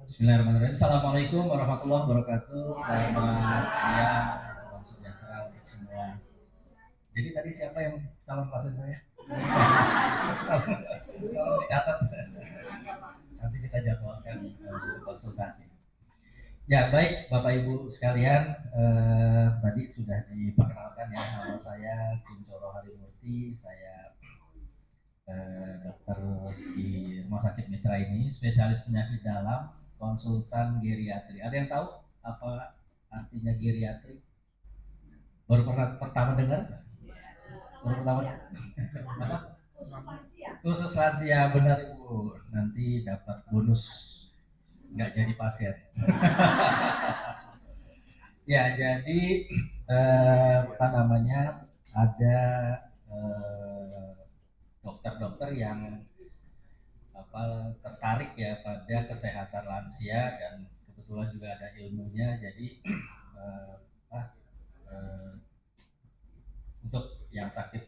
Bismillahirrahmanirrahim. Assalamualaikum warahmatullahi wabarakatuh. Selamat siang, salam sejahtera untuk semua. Jadi tadi siapa yang calon pasien saya? Kalau dicatat, nanti kita jadwalkan untuk konsultasi. Ya baik, Bapak Ibu sekalian, tadi sudah diperkenalkan ya, nama saya Kuncoro Harimurti, saya dokter di Rumah Sakit Mitra ini, spesialis penyakit dalam, konsultan geriatri. Ada yang tahu apa artinya geriatri? Baru pertama dengar? Baru pertama? Apa? Khusus lansia, benar Ibu. Nanti dapat bonus nggak jadi pasien. Ya, jadi apa namanya? Ada dokter-dokter yang tertarik ya pada kesehatan lansia dan kebetulan juga ada ilmunya, jadi untuk yang sakit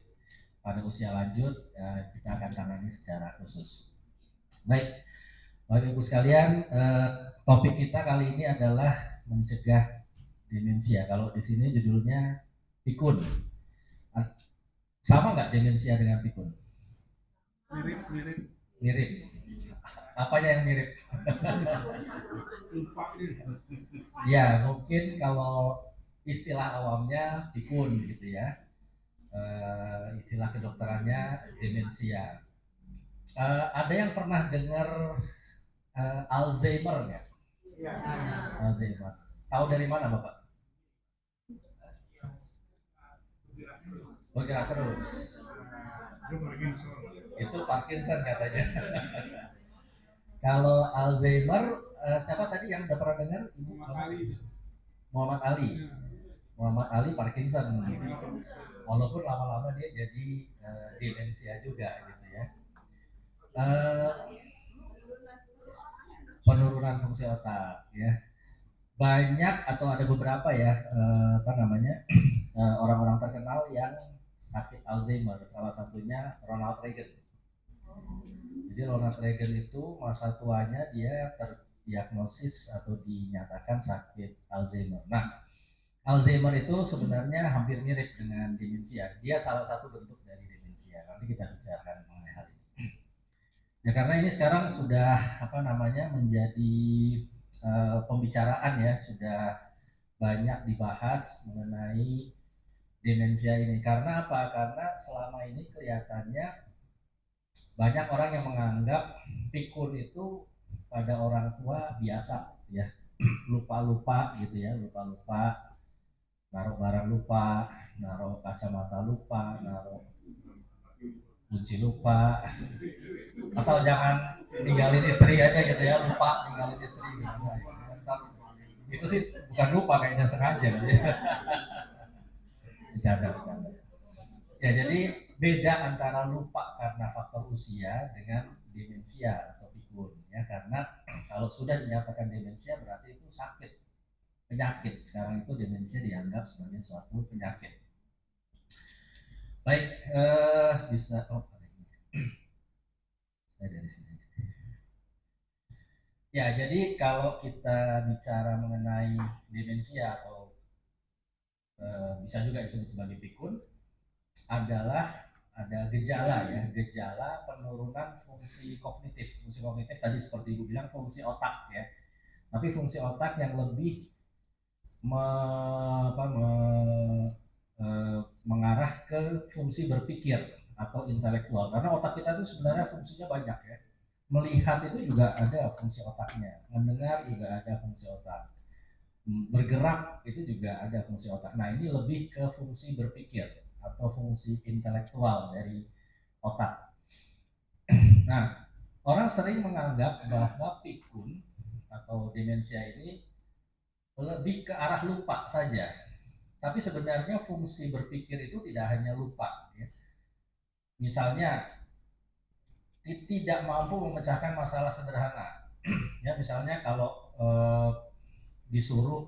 pada usia lanjut kita akan tangani secara khusus. Baik, Bapak Ibu sekalian, topik kita kali ini adalah mencegah demensia. Kalau di sini judulnya pikun. Sama nggak demensia dengan pikun? Mirip. Apanya yang mirip? Ya, mungkin kalau istilah awamnya pikun gitu ya. Istilah kedokterannya demensia. Ada yang pernah dengar Alzheimer nggak? Ya. Alzheimer. Tahu dari mana Bapak? Bergerak terus. Itu Parkinson katanya. Kalau Alzheimer, siapa tadi yang udah pernah dengar? Ibu Muhammad Ali. Muhammad Ali Parkinson. Walaupun lama-lama dia jadi demensia juga gitu ya. Penurunan fungsi otak ya. Banyak atau ada beberapa ya orang-orang terkenal yang sakit Alzheimer. Salah satunya Ronald Reagan. Jadi Ronald Reagan itu masa tuanya dia terdiagnosis atau dinyatakan sakit Alzheimer. Nah, Alzheimer itu sebenarnya hampir mirip dengan demensia. Dia salah satu bentuk dari demensia. Nanti kita bicarakan mengenai hal ini. Ya karena ini sekarang sudah menjadi pembicaraan ya, sudah banyak dibahas mengenai demensia ini. Karena apa? Karena selama ini kelihatannya banyak orang yang menganggap pikun itu pada orang tua biasa ya, lupa-lupa gitu ya, lupa-lupa, naruh barang lupa, naruh kacamata lupa, naruh kunci lupa, asal jangan ninggalin istri aja gitu ya, lupa ninggalin istri gitu. Itu sih bukan lupa, kayaknya sengaja gitu ya. Bercanda. Ya jadi beda antara lupa karena faktor usia dengan demensia atau pikun ya, karena kalau sudah dinyatakan demensia berarti itu sakit, penyakit. Sekarang itu demensia dianggap sebagai suatu penyakit. Baik, bisa saya dari sini. Ya, jadi kalau kita bicara mengenai demensia atau bisa juga disebut sebagai pikun, adalah ada gejala penurunan fungsi kognitif. Fungsi kognitif tadi seperti Ibu bilang fungsi otak ya. Tapi fungsi otak yang lebih mengarah ke fungsi berpikir atau intelektual. Karena otak kita itu sebenarnya fungsinya banyak ya. Melihat itu juga ada fungsi otaknya, mendengar juga ada fungsi otak, bergerak itu juga ada fungsi otak. Nah ini lebih ke fungsi berpikir atau fungsi intelektual dari otak. Nah orang sering menganggap bahwa pikun atau demensia ini lebih ke arah lupa saja, tapi sebenarnya fungsi berpikir itu tidak hanya lupa ya. Misalnya tidak mampu memecahkan masalah sederhana ya, misalnya kalau disuruh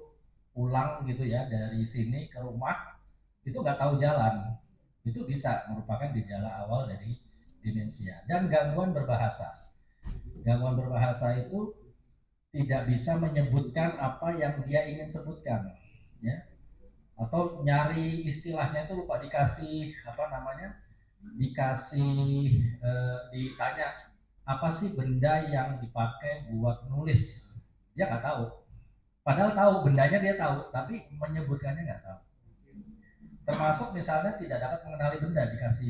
pulang gitu ya dari sini ke rumah itu nggak tahu jalan, itu bisa merupakan gejala awal dari demensia. Dan gangguan berbahasa itu tidak bisa menyebutkan apa yang dia ingin sebutkan, ya, atau nyari istilahnya itu lupa, dikasih apa namanya, dikasih ditanya apa sih benda yang dipakai buat nulis, dia nggak tahu, padahal tahu bendanya, dia tahu tapi menyebutkannya nggak tahu. Termasuk misalnya tidak dapat mengenali benda, dikasih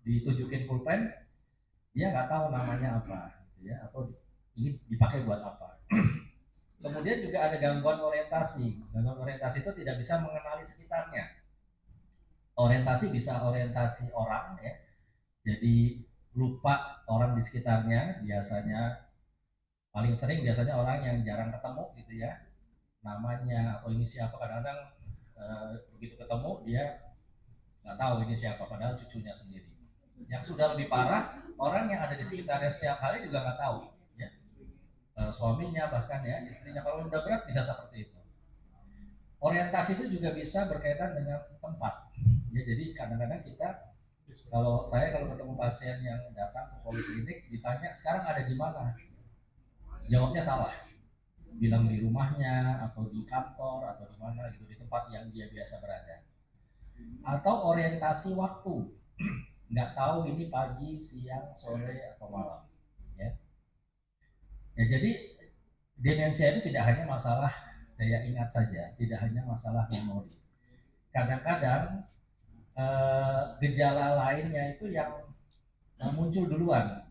ditunjukin pulpen, dia nggak tahu namanya apa, gitu ya, atau ini dipakai buat apa. Kemudian juga ada gangguan orientasi. Gangguan orientasi itu tidak bisa mengenali sekitarnya. Orientasi bisa orientasi orang, ya, jadi lupa orang di sekitarnya. Biasanya paling sering biasanya orang yang jarang ketemu gitu ya, namanya atau ini siapa. Kadang-kadang begitu ketemu dia nggak tahu ini siapa, padahal cucunya sendiri. Yang sudah lebih parah, orang yang ada di sekitarnya setiap hari juga nggak tahu, ya. Suaminya bahkan, ya, istrinya, kalau udah berat bisa seperti itu. Orientasi itu juga bisa berkaitan dengan tempat, ya. Jadi kadang-kadang kita, kalau ketemu pasien yang datang ke poliklinik ditanya sekarang ada di mana, jawabnya salah, bilang di rumahnya atau di kantor atau di mana gitu, di tempat yang dia biasa berada. Atau orientasi waktu, nggak tahu ini pagi, siang, sore atau malam, ya. Ya, jadi demensia itu tidak hanya masalah daya ingat saja, tidak hanya masalah memori. Kadang-kadang gejala lainnya itu yang muncul duluan.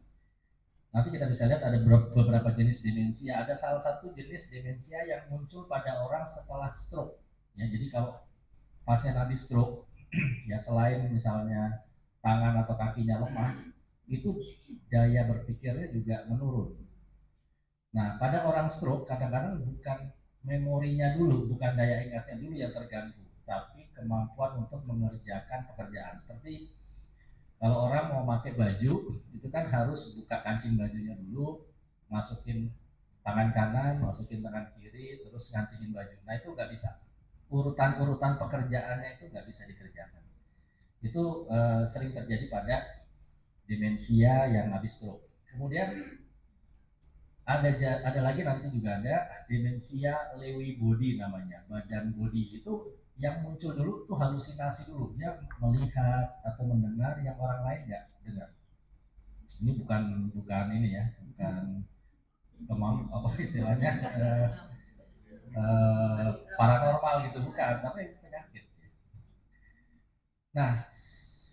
Nanti kita bisa lihat ada beberapa jenis demensia. Ada salah satu jenis demensia yang muncul pada orang setelah stroke, ya. Jadi kalau pasien habis stroke, ya, selain misalnya tangan atau kakinya lemah, itu daya berpikirnya juga menurun. Nah, pada orang stroke kadang-kadang bukan memorinya dulu, bukan daya ingatnya dulu yang terganggu, tapi kemampuan untuk mengerjakan pekerjaan. Seperti kalau orang mau pakai baju, itu kan harus buka kancing bajunya dulu, masukin tangan kanan, masukin tangan kiri, terus ngancingin baju. Nah, itu nggak bisa. Urutan-urutan pekerjaannya itu nggak bisa dikerjakan. Itu sering terjadi pada demensia yang habis stroke. Kemudian ada lagi, nanti juga ada demensia Lewy body namanya, badan body. Itu yang muncul dulu tuh halusinasi dulu, dia melihat atau mendengar yang orang lain nggak dengar. Ini bukan ini ya, bukan apa istilahnya, paranormal gitu, bukan, tapi penyakit. Nah,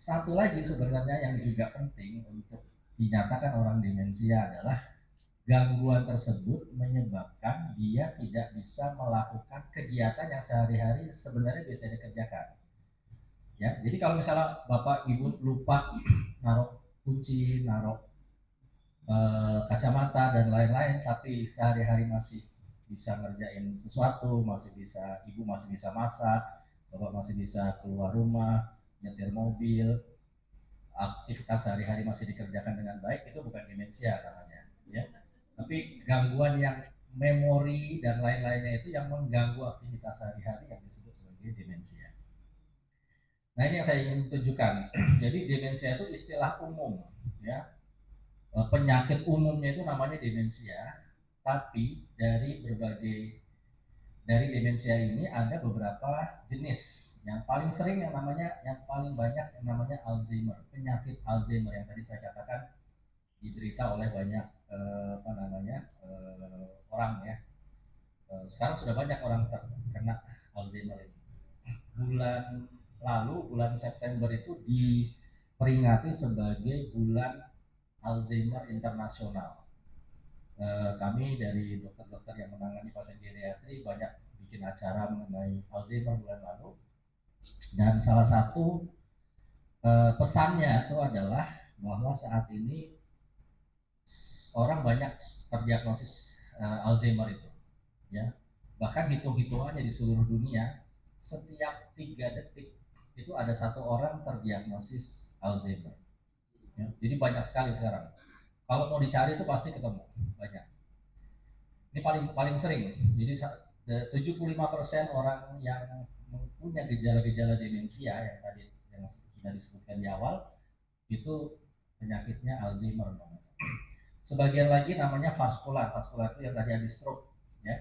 satu lagi sebenarnya yang juga penting untuk dinyatakan orang demensia adalah gangguan tersebut menyebabkan dia tidak bisa melakukan kegiatan yang sehari-hari sebenarnya bisa dikerjakan, ya. Jadi kalau misalnya bapak ibu lupa naruh kunci, naruh kacamata dan lain-lain, tapi sehari-hari masih bisa ngerjain sesuatu, ibu masih bisa masak, bapak masih bisa keluar rumah, nyetir mobil, aktivitas sehari-hari masih dikerjakan dengan baik, itu bukan demensia namanya, ya. Tapi gangguan yang memori dan lain-lainnya itu yang mengganggu aktivitas sehari-hari yang disebut sebagai demensia. Nah, ini yang saya ingin tunjukkan. Jadi demensia itu istilah umum, ya. Penyakit umumnya itu namanya demensia, tapi dari demensia ini ada beberapa jenis. Yang paling sering yang paling banyak yang namanya Alzheimer, penyakit Alzheimer yang tadi saya katakan diderita oleh banyak orang, ya. Sekarang sudah banyak orang terkena Alzheimer ini. Bulan September itu diperingati sebagai bulan Alzheimer internasional. Kami dari dokter-dokter yang menangani pasien geriatri banyak bikin acara mengenai Alzheimer bulan lalu, dan salah satu pesannya itu adalah bahwa saat ini orang banyak terdiagnosis Alzheimer itu, ya. Bahkan hitung-hitungannya di seluruh dunia setiap 3 detik itu ada 1 orang terdiagnosis Alzheimer, ya. Jadi banyak sekali sekarang. Kalau mau dicari itu pasti ketemu, banyak. Ini paling sering. Jadi 75% orang yang mempunyai gejala-gejala demensia yang sudah disebutkan di awal itu penyakitnya Alzheimer. Sebagian lagi namanya vaskular itu yang tadi habis stroke. ya.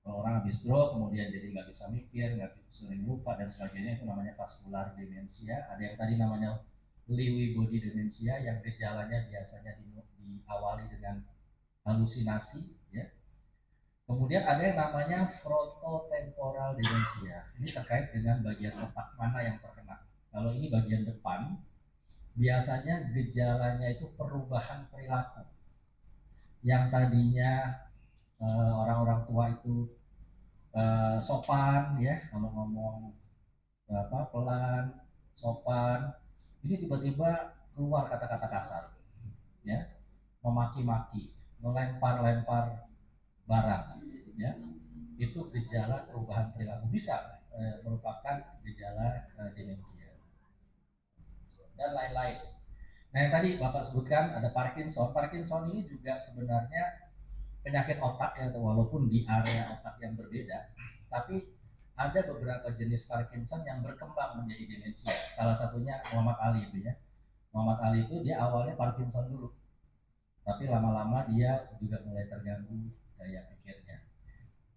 Kalau orang habis stroke kemudian jadi nggak bisa mikir, nggak sering lupa dan sebagainya, itu namanya vascular demensia. Ada yang tadi namanya Lewy body demensia yang gejalanya biasanya diawali dengan halusinasi, ya. Kemudian ada yang namanya frontotemporal demensia. Ini terkait dengan bagian otak mana yang terkena. Kalau ini bagian depan, biasanya gejalanya itu perubahan perilaku. Yang tadinya orang-orang tua itu sopan, ya, kalau ngomong pelan, sopan, ini tiba-tiba keluar kata-kata kasar, ya, memaki-maki, melempar-lempar barang, ya. Itu gejala perubahan perilaku, bisa merupakan gejala demensia dan lain-lain. Nah, yang tadi Bapak sebutkan ada Parkinson. Parkinson ini juga sebenarnya penyakit otak, ya, walaupun di area otak yang berbeda, tapi ada beberapa jenis Parkinson yang berkembang menjadi demensia. Salah satunya Muhammad Ali itu, ya. Muhammad Ali itu dia awalnya Parkinson dulu, tapi lama-lama dia juga mulai terganggu daya pikirnya.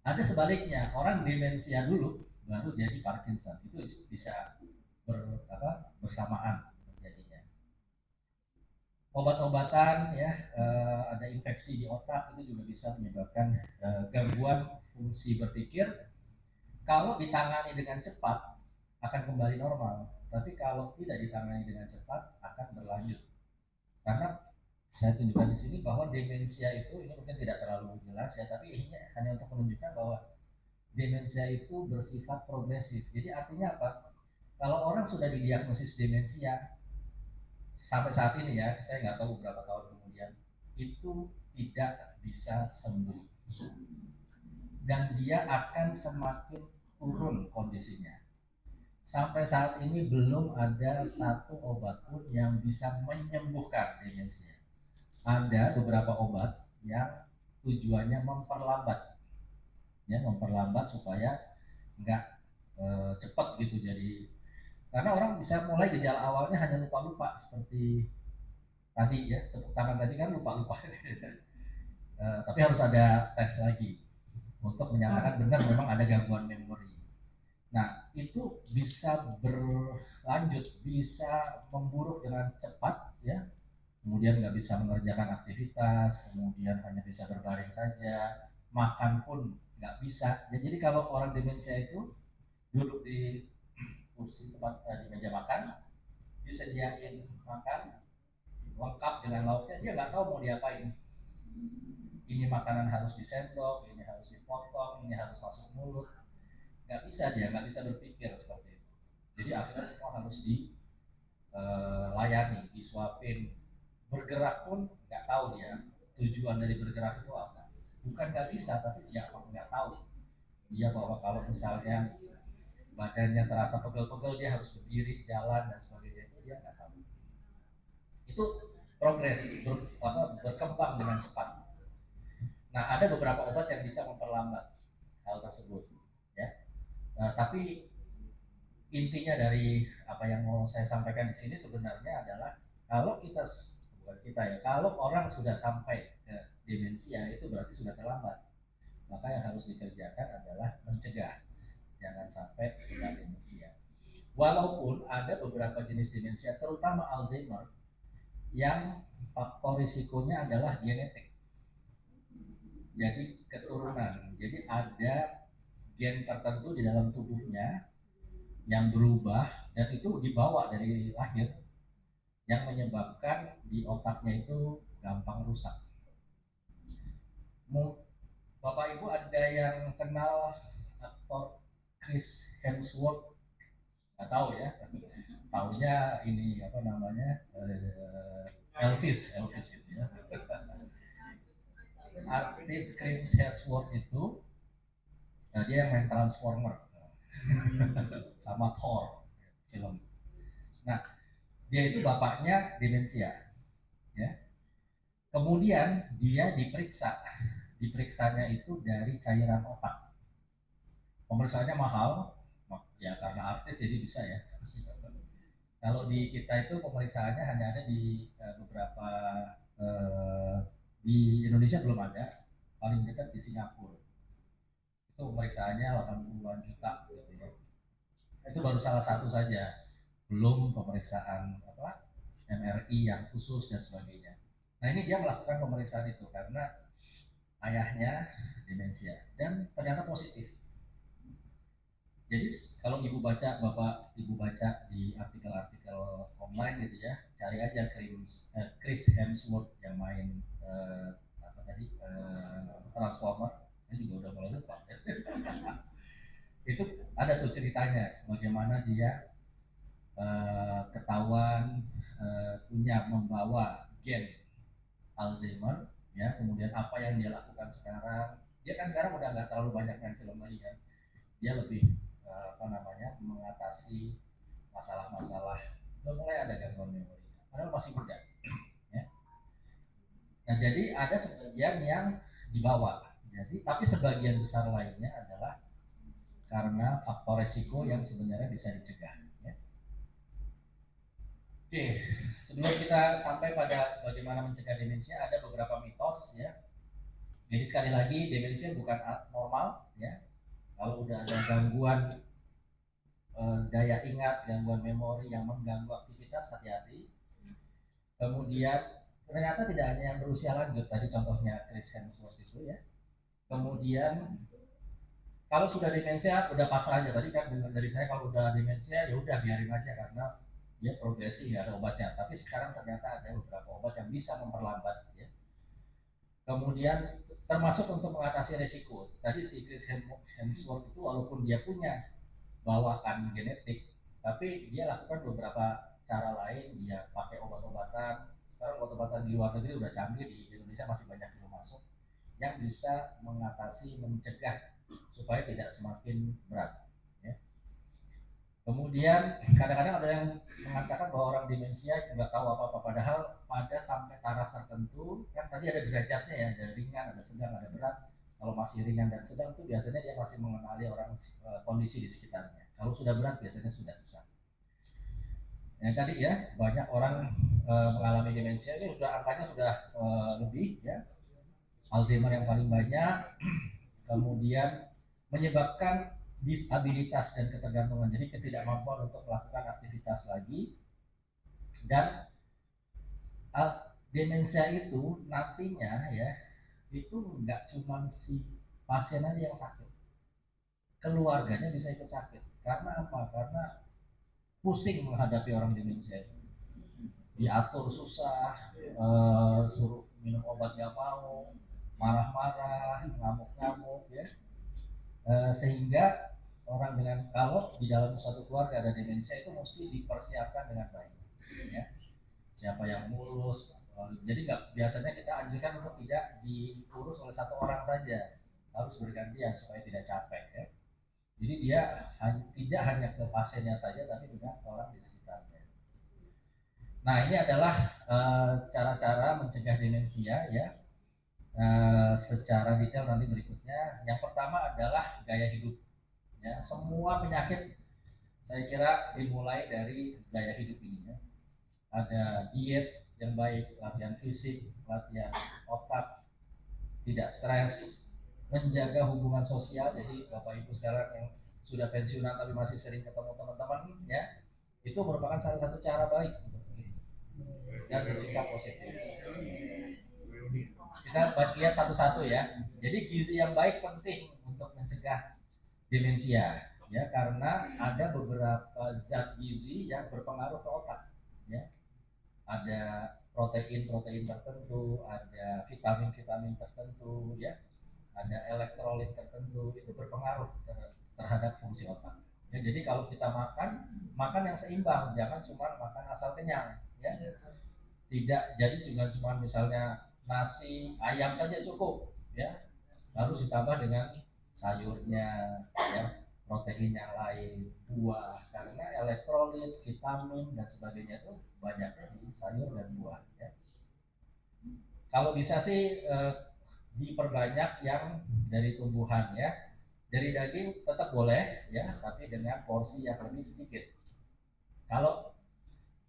Ada sebaliknya, orang demensia dulu baru jadi Parkinson, itu bisa bersamaan terjadinya. Obat-obatan, ya, ada infeksi di otak itu juga bisa menyebabkan gangguan fungsi berpikir. Kalau ditangani dengan cepat akan kembali normal, tapi kalau tidak ditangani dengan cepat akan berlanjut. Karena saya tunjukkan di sini bahwa demensia itu, ini mungkin tidak terlalu jelas, ya, tapi ini hanya untuk menunjukkan bahwa demensia itu bersifat progresif. Jadi artinya apa? Kalau orang sudah didiagnosis demensia sampai saat ini, ya, saya nggak tahu beberapa tahun kemudian, itu tidak bisa sembuh dan dia akan semakin turun kondisinya. Sampai saat ini belum ada satu obat pun yang bisa menyembuhkan demensia. Ada beberapa obat yang tujuannya memperlambat, ya, memperlambat supaya nggak cepat gitu. Jadi karena orang bisa mulai gejala awalnya hanya lupa-lupa, seperti tadi, ya, tepuk tangan tadi kan lupa-lupa. Tapi harus ada tes lagi untuk menyatakan benar memang ada gangguan memori. Nah, itu bisa berlanjut, bisa memburuk dengan cepat, ya. Kemudian nggak bisa mengerjakan aktivitas, kemudian hanya bisa berbaring saja, makan pun nggak bisa. Ya, jadi kalau orang demensia itu duduk di kursi tempat di meja makan, disediain makan lengkap dengan lauknya, dia nggak tahu mau diapain. Ini makanan harus disendok, ini harus dipotong, ini harus masuk mulut, nggak bisa, dia nggak bisa berpikir seperti itu. Jadi akhirnya semua harus dilayani, disuapin. Bergerak pun nggak tahu dia tujuan dari bergerak itu apa. Bukan nggak bisa, tapi dia nggak tahu. Dia bahwa kalau misalnya badannya terasa pegel-pegel, dia harus berdiri, jalan dan sebagainya, itu dia nggak tahu. Itu progres, berkembang dengan cepat. Nah, ada beberapa obat yang bisa memperlambat hal tersebut, ya. Tapi intinya dari apa yang mau saya sampaikan di sini sebenarnya adalah kalau kalau orang sudah sampai ke demensia, itu berarti sudah terlambat. Maka yang harus dikerjakan adalah mencegah, jangan sampai kena demensia. Walaupun ada beberapa jenis demensia, terutama Alzheimer, yang faktor risikonya adalah genetik. Jadi keturunan. Jadi ada gen tertentu di dalam tubuhnya yang berubah dan itu dibawa dari lahir, yang menyebabkan di otaknya itu gampang rusak. Bapak Ibu ada yang kenal aktor Chris Hemsworth? Nggak tahu, ya. Taunya ini apa namanya, Elvis itu, ya. Artis Chris Hemsworth itu dia yang main Transformer sama Thor film. Nah, dia itu bapaknya demensia, ya. Kemudian dia diperiksanya itu dari cairan otak. Pemeriksaannya mahal, ya, karena artis jadi bisa, ya. Kalau di kita itu pemeriksaannya hanya ada di beberapa di Indonesia belum ada, paling dekat di Singapura. itu pemeriksaannya 80-an juta gitu ya. Itu baru salah satu saja, belum pemeriksaan apa MRI yang khusus dan sebagainya. Nah ini dia melakukan pemeriksaan itu karena ayahnya demensia dan ternyata positif. Jadi kalau ibu baca, bapak ibu baca di artikel-artikel online gitu ya, cari aja Chris Hemsworth yang main apa tadi Transformer. Saya juga udah mulai lupa. Itu ada tuh ceritanya bagaimana dia ketahuan punya membawa gen Alzheimer, ya kemudian apa yang dia lakukan sekarang. Dia kan sekarang udah nggak terlalu banyak main film lagi kan, dia lebih apa namanya mengatasi masalah-masalah, udah mulai ada gangguan memori padahal masih muda ya. Nah jadi ada sebagian yang dibawa, jadi tapi sebagian besar lainnya adalah karena faktor resiko yang sebenarnya bisa dicegah ya. Oke, sebelum kita sampai pada bagaimana mencegah demensia, ada beberapa mitos ya. Jadi sekali lagi demensia bukan normal ya. Kalau udah ada gangguan daya ingat, gangguan memori yang mengganggu aktivitas, hati-hati. Kemudian ternyata tidak hanya yang berusia lanjut, tadi contohnya Chris Hemsworth itu ya. Kemudian kalau sudah demensia udah pasrah aja, tadi kan dengar dari saya kalau udah demensia ya udah biarin aja karena dia progresi nggak ada obatnya. Tapi sekarang ternyata ada beberapa obat yang bisa memperlambat ya. Kemudian termasuk untuk mengatasi resiko. Tadi si Chris Hemsworth itu walaupun dia punya bawaan genetik, tapi dia lakukan beberapa cara lain. Dia pakai obat-obatan. Sekarang obat-obatan di luar negeri udah canggih, di Indonesia masih banyak belum masuk, yang bisa mengatasi, mencegah supaya tidak semakin berat ya. Kemudian kadang-kadang ada yang mengatakan bahwa orang demensia nggak tahu apa-apa, padahal pada sampai taraf tertentu kan tadi ada derajatnya ya, ada ringan, ada sedang, ada berat. Kalau masih ringan dan sedang itu biasanya dia masih mengenali orang kondisi di sekitarnya. Kalau sudah berat biasanya sudah susah. Yang tadi ya banyak orang mengalami demensia ini sudah angkanya sudah lebih ya. Alzheimer yang paling banyak, kemudian menyebabkan disabilitas dan ketergantungan, jadi ketidakmampuan untuk melakukan aktivitas lagi. Dan demensia itu nantinya ya itu nggak cuma si pasien aja yang sakit, keluarganya bisa ikut sakit. Karena apa? Karena pusing menghadapi orang demensia, diatur susah, suruh minum obat nggak mau, marah-marah, ngamuk-ngamuk ya. Sehingga orang dengan, kalau di dalam suatu keluarga ada demensia itu mesti dipersiapkan dengan baik ya. Siapa yang ngurus, jadi nggak, biasanya kita anjurkan untuk tidak diurus oleh satu orang saja, harus bergantian supaya tidak capek ya. Jadi dia tidak hanya ke pasiennya saja tapi juga ke orang di sekitarnya. Nah ini adalah cara-cara mencegah demensia ya, secara detail nanti berikutnya. Yang pertama adalah gaya hidup ya. Semua penyakit saya kira dimulai dari gaya hidup ini ya. Ada diet yang baik, latihan fisik, latihan otak, tidak stres, menjaga hubungan sosial. Jadi Bapak Ibu sekarang yang sudah pensiunan tapi masih sering ketemu teman-teman ya, itu merupakan salah satu cara baik dan bersikap positif. Kita lihat satu-satu ya. Jadi gizi yang baik penting untuk mencegah demensia ya, karena ada beberapa zat gizi yang berpengaruh ke otak ya. Ada protein tertentu, ada vitamin tertentu ya, ada elektrolit tertentu, itu berpengaruh terhadap fungsi otak ya. Jadi kalau kita makan yang seimbang, jangan cuma makan asal kenyang ya. Tidak jadi juga cuma misalnya nasi ayam saja cukup ya, harus ditambah dengan sayurnya ya, protein yang lain, buah, karena elektrolit, vitamin dan sebagainya itu banyaknya di sayur dan buah ya. Kalau bisa sih diperbanyak yang dari tumbuhan ya. Dari daging tetap boleh ya, tapi dengan porsi yang lebih sedikit. Kalau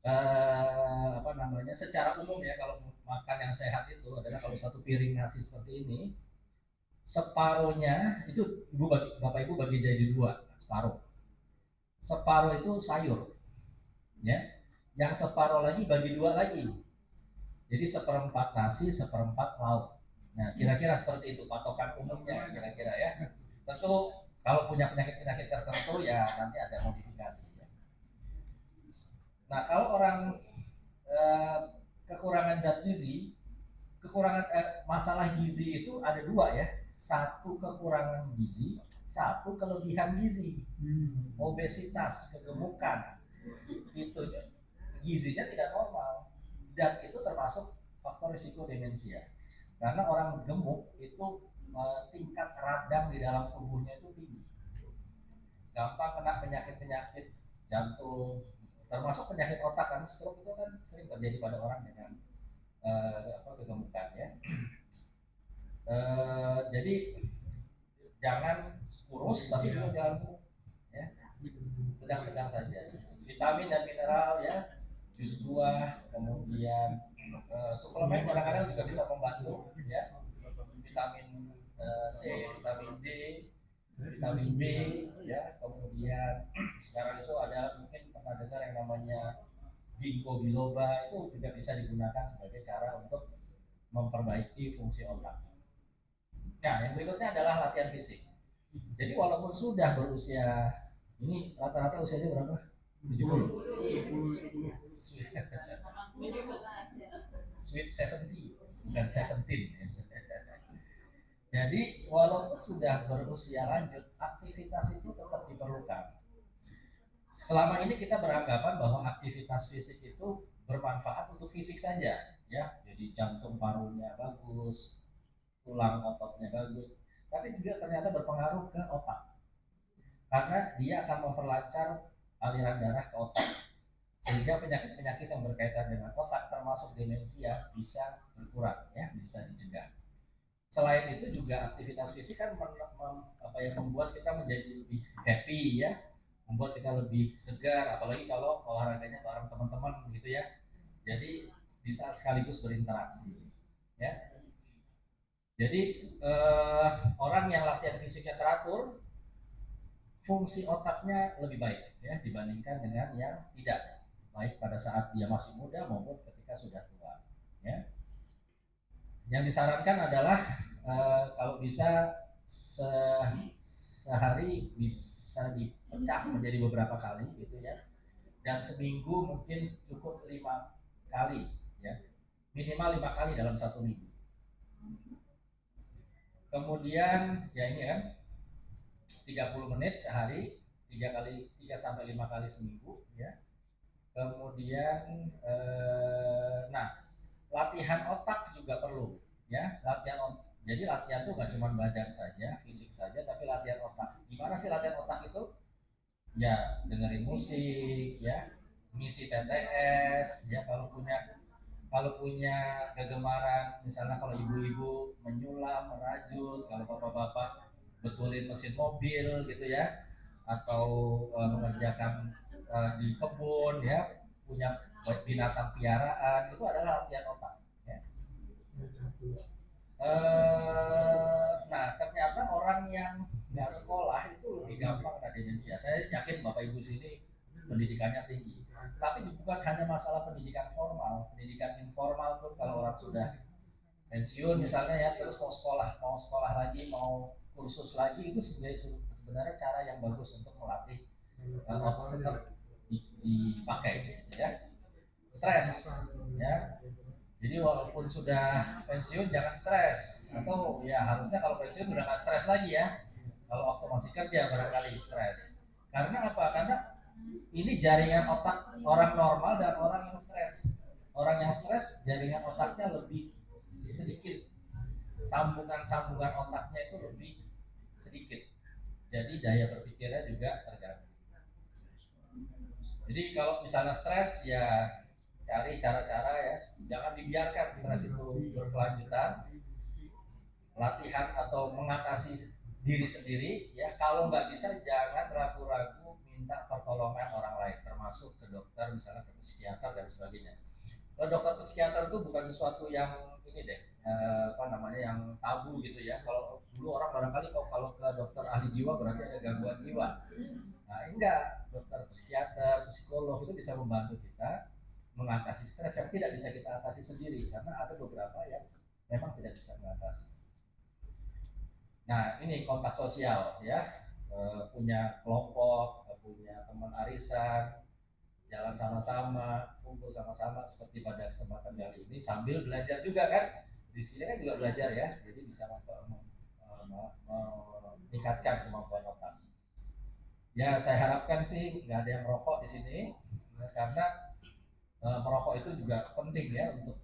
apa namanya, secara umum ya, kalau makan yang sehat itu adalah kalau satu piring nasi seperti ini separuhnya itu bapak ibu bagi jadi dua, separuh itu sayur, ya, yang separuh lagi bagi dua lagi, jadi seperempat nasi seperempat lauk. Nah kira-kira seperti itu patokan umumnya kira-kira ya. Tentu kalau punya penyakit tertentu ya nanti ada modifikasi ya. Nah kalau orang kekurangan zat gizi, masalah gizi itu ada dua ya, satu kekurangan gizi, satu kelebihan gizi. Obesitas, kegemukan, itu gizinya tidak normal, dan itu termasuk faktor risiko demensia. Karena orang gemuk itu tingkat radang di dalam tubuhnya itu tinggi, gampang kena penyakit jantung, termasuk penyakit otak, kan stroke itu kan sering terjadi pada orang dengan kegemukan ya. Jadi jangan kurus tapi juga jangan gemuk ya, sedang-sedang saja. Vitamin dan mineral ya, jus buah, kemudian suplemen kadang-kadang juga bisa membantu ya, vitamin C, vitamin D, vitamin B ya, kemudian sekarang itu ada mungkin pernah dengar yang namanya ginkgo biloba, itu juga bisa digunakan sebagai cara untuk memperbaiki fungsi otak. Nah yang berikutnya adalah latihan fisik. Jadi walaupun sudah berusia, ini rata-rata usianya berapa? 70. Sweet 70, bukan 17. Jadi walaupun sudah berusia lanjut, aktivitas itu tetap diperlukan. Selama ini kita beranggapan bahwa aktivitas fisik itu bermanfaat untuk fisik saja, ya. Jadi jantung parunya bagus, tulang ototnya bagus, tapi juga ternyata berpengaruh ke otak. Karena dia akan memperlancar aliran darah ke otak, sehingga penyakit-penyakit yang berkaitan dengan otak termasuk demensia bisa berkurang ya, bisa dicegah. Selain itu juga aktivitas fisik kan membuat kita menjadi lebih happy ya, membuat kita lebih segar, apalagi kalau olahraganya bareng teman-teman gitu ya. Jadi bisa sekaligus berinteraksi ya. Jadi orang yang latihan fisiknya teratur, fungsi otaknya lebih baik ya dibandingkan dengan yang tidak, baik pada saat dia masih muda maupun ketika sudah tua ya. Yang disarankan adalah kalau bisa sehari bisa dipecah menjadi beberapa kali gitu ya, dan seminggu mungkin cukup 5 kali ya, minimal 5 kali dalam 1 minggu. Kemudian ya ini kan 30 menit sehari, 3 sampai 5 kali seminggu ya. Kemudian nah latihan otak juga perlu ya, jadi latihan tuh nggak cuma badan saja, fisik saja, tapi latihan otak. Gimana sih latihan otak itu? Ya dengerin musik ya, ngisi TTS ya, kalau punya kegemaran, misalnya kalau ibu-ibu menyulam, merajut, kalau bapak-bapak betulin mesin mobil gitu ya, atau mengerjakan di kebun ya, punya binatang piaraan, itu adalah latihan otak ya. Nah ternyata orang yang nggak sekolah itu lebih gampang kena demensia. Saya yakin bapak ibu sini pendidikannya tinggi, tapi bukan hanya masalah pendidikan formal, pendidikan informal pun kalau orang sudah pensiun misalnya ya, terus mau sekolah lagi, mau kursus lagi, itu sebenarnya cara yang bagus untuk melatih otot tetap dipakai ya. Stres ya, jadi walaupun sudah pensiun jangan stres, atau ya harusnya kalau pensiun udah nggak stres lagi ya, kalau waktu masih kerja barangkali stres. Karena apa? Karena ini jaringan otak orang normal dan orang yang stres. Orang yang stres jaringan otaknya lebih sedikit, sambungan otaknya itu lebih sedikit, jadi daya berpikirnya juga terganggu. Jadi kalau misalnya stres ya cari cara-cara ya, jangan dibiarkan stres itu berkelanjutan. Latihan atau mengatasi diri sendiri ya, kalau nggak bisa jangan ragu-ragu minta pertolongan orang lain, termasuk ke dokter, misalnya ke psikiater dan sebagainya. Ke dokter psikiater itu bukan sesuatu yang ini deh, yang tabu gitu ya. Kalau dulu orang barangkali kalau ke dokter ahli jiwa berarti ada gangguan jiwa. Nah, enggak, dokter psikiater, psikolog itu bisa membantu kita mengatasi stres yang tidak bisa kita atasi sendiri karena ada beberapa yang memang tidak bisa mengatasi. Nah, ini kontak sosial ya, punya kelompok, punya teman arisan, jalan sama-sama, kumpul sama-sama seperti pada kesempatan kali ini sambil belajar juga kan. Di sini kan juga belajar ya, jadi bisa meningkatkan kemampuan otak. Ya, saya harapkan sih nggak ada yang merokok di sini karena merokok itu juga penting ya untuk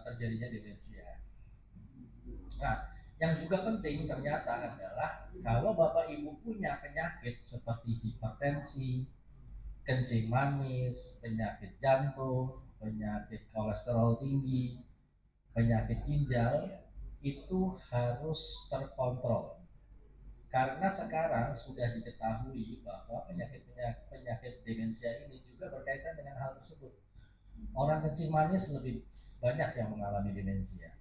terjadinya demensia. Nah, yang juga penting ternyata adalah kalau Bapak Ibu punya penyakit seperti hipertensi, kencing manis, penyakit jantung, penyakit kolesterol tinggi, penyakit ginjal, itu harus terkontrol. Karena sekarang sudah diketahui bahwa penyakit demensia ini juga berkaitan dengan hal tersebut. Orang kencing manis lebih banyak yang mengalami demensia.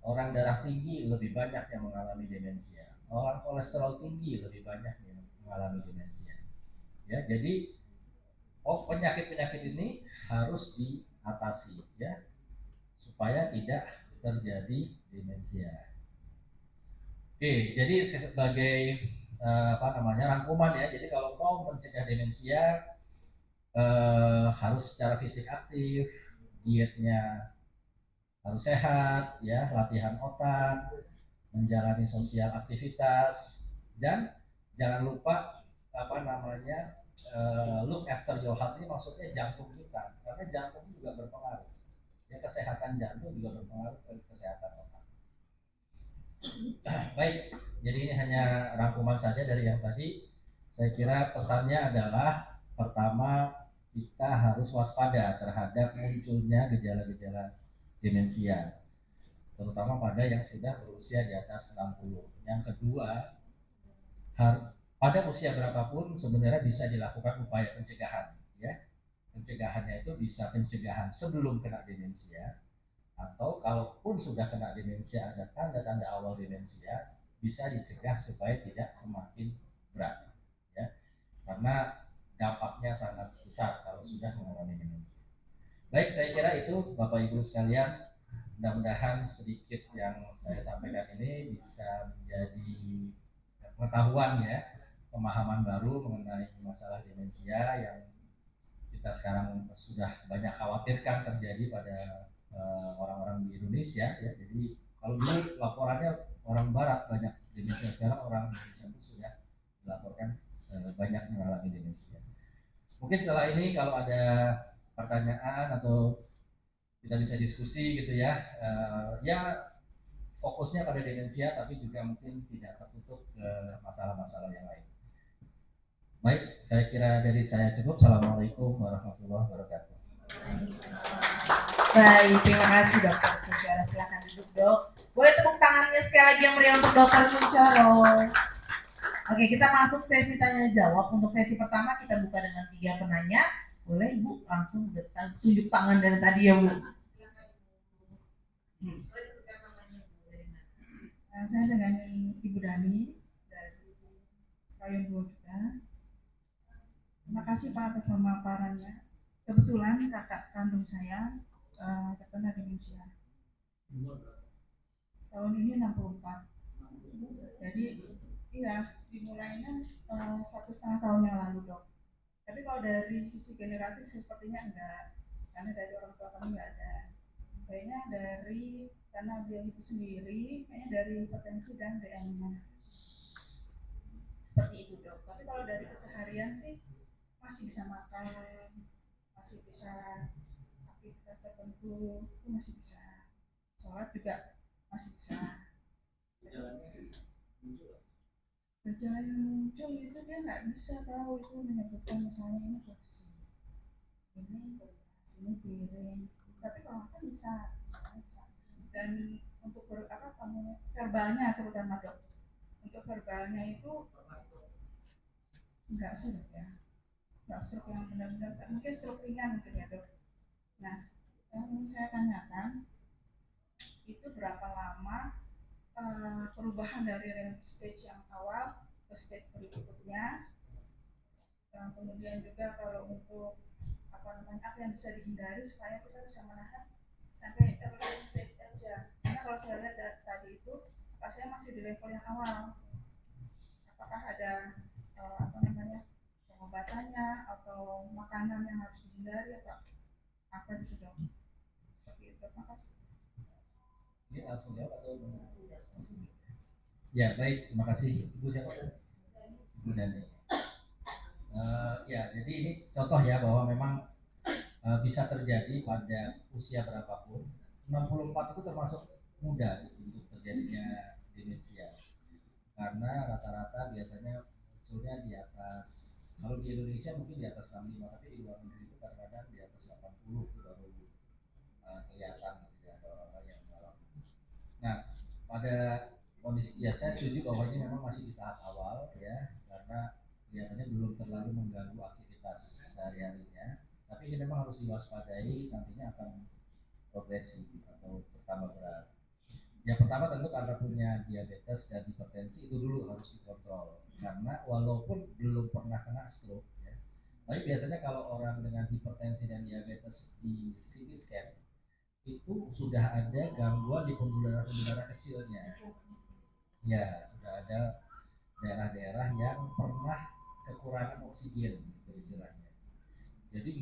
Orang darah tinggi lebih banyak yang mengalami demensia. Orang kolesterol tinggi lebih banyak yang mengalami demensia. Ya, jadi penyakit-penyakit ini harus diatasi ya supaya tidak terjadi demensia. Oke, jadi sebagai rangkuman ya. Jadi kalau mau mencegah demensia harus secara fisik aktif, dietnya harus sehat, ya, latihan otak, menjalani sosial aktivitas, dan jangan lupa look after your heart ini maksudnya jantung kita, karena jantung juga berpengaruh. Ya, kesehatan jantung juga berpengaruh ke kesehatan otak. Baik, jadi ini hanya rangkuman saja dari yang tadi. Saya kira pesannya adalah pertama kita harus waspada terhadap munculnya gejala-gejala demensia, terutama pada yang sudah berusia di atas 60. Yang kedua, pada usia berapapun sebenarnya bisa dilakukan upaya pencegahan. Ya, pencegahannya itu bisa pencegahan sebelum kena demensia, atau kalaupun sudah kena demensia ada tanda-tanda awal demensia, bisa dicegah supaya tidak semakin berat. Ya, karena dampaknya sangat besar kalau sudah mengalami demensia. Baik, saya kira itu Bapak Ibu sekalian. Mudah-mudahan sedikit yang saya sampaikan ini bisa menjadi pengetahuan ya, pemahaman baru mengenai masalah demensia yang kita sekarang sudah banyak khawatirkan terjadi pada orang-orang di Indonesia ya. Jadi kalau dulu laporannya orang Barat banyak demensia, sekarang orang Indonesia itu sudah dilaporkan banyak mengalami demensia. Mungkin setelah ini kalau ada pertanyaan atau kita bisa diskusi gitu ya, ya fokusnya pada demensia tapi juga mungkin tidak tertutup ke masalah-masalah yang lain. Baik, saya kira dari saya cukup. Assalamualaikum warahmatullahi wabarakatuh. Baik, terima kasih Dokter Kunchoro. Silakan duduk Dok. Boleh tepuk tangannya sekali lagi yang meriah untuk Dokter Kunchoro. Oke, kita masuk sesi tanya jawab. Untuk sesi pertama kita buka dengan 3 penanya. Boleh Ibu langsung tunjuk tangan dari tadi ya Bu. Saya dengan Ibu Dani dari Rayon Dua. Terima kasih Pak atas pemaparannya. Kebetulan kakak kandung saya terkena demensia. Tahun ini 64. Jadi iya dimulainya 1,5 tahun yang lalu Dok. Tapi kalau dari sisi generatif sepertinya enggak, karena dari orang tua kami enggak ada. Kayaknya dari karena dia hidup sendiri, kayaknya dari hipertensi dan DM-nya. Seperti itu Dok. Tapi kalau dari keseharian sih masih bisa makan, masih bisa aktivitas tertentu, itu masih bisa. Sholat juga masih bisa. Gejala yang muncul itu dia nggak bisa tahu itu menyebutkan misalnya ini kursi, ini sini piring. Tapi kalau makan bisa. Dan untuk verbalnya terutama Dok. Untuk verbalnya itu enggak sulit ya, enggak stroke yang benar-benar, mungkin stroke ringan mungkin ya Dok. Nah, yang saya tanyakan itu berapa lama perubahan dari stage yang awal ke stage berikutnya. Kemudian juga kalau untuk apa yang bisa dihindari supaya kita bisa menahan sampai early stage aja. Karena kalau saya lihat tadi itu pasien masih di level yang awal. Apakah ada pengobatannya atau makanan yang harus dihindari atau apa gitu dok? Seperti itu. Terima kasih. Ini langsung jawab atau langsung? Ya baik, terima kasih. Ibu siapa? Ibu Dani. Ya, jadi ini contoh ya bahwa memang bisa terjadi pada usia berapapun. 64 itu termasuk muda untuk terjadinya demensia. Karena rata-rata biasanya munculnya di atas, kalau di Indonesia mungkin di atas 65, tapi di luar negeri itu kadang-kadang di atas 80 itu baru kelihatan gitu ya, ada orang-orang yang mengalami. Nah, pada kondisi ya saya setuju bahwa ini memang masih di tahap awal ya, karena kelihatannya belum terlalu mengganggu aktivitas sehari-harinya, tapi ini memang harus diwaspadai, nantinya akan progresi atau bertambah berat. Yang pertama tentu karena punya diabetes dan hipertensi itu dulu harus dikontrol, karena walaupun belum pernah kena stroke ya, tapi biasanya kalau orang dengan hipertensi dan diabetes di CT scan itu sudah ada gangguan di pembuluh darah kecilnya. Ya, sudah ada daerah-daerah yang pernah kekurangan oksigen, gitu istilahnya. Jadi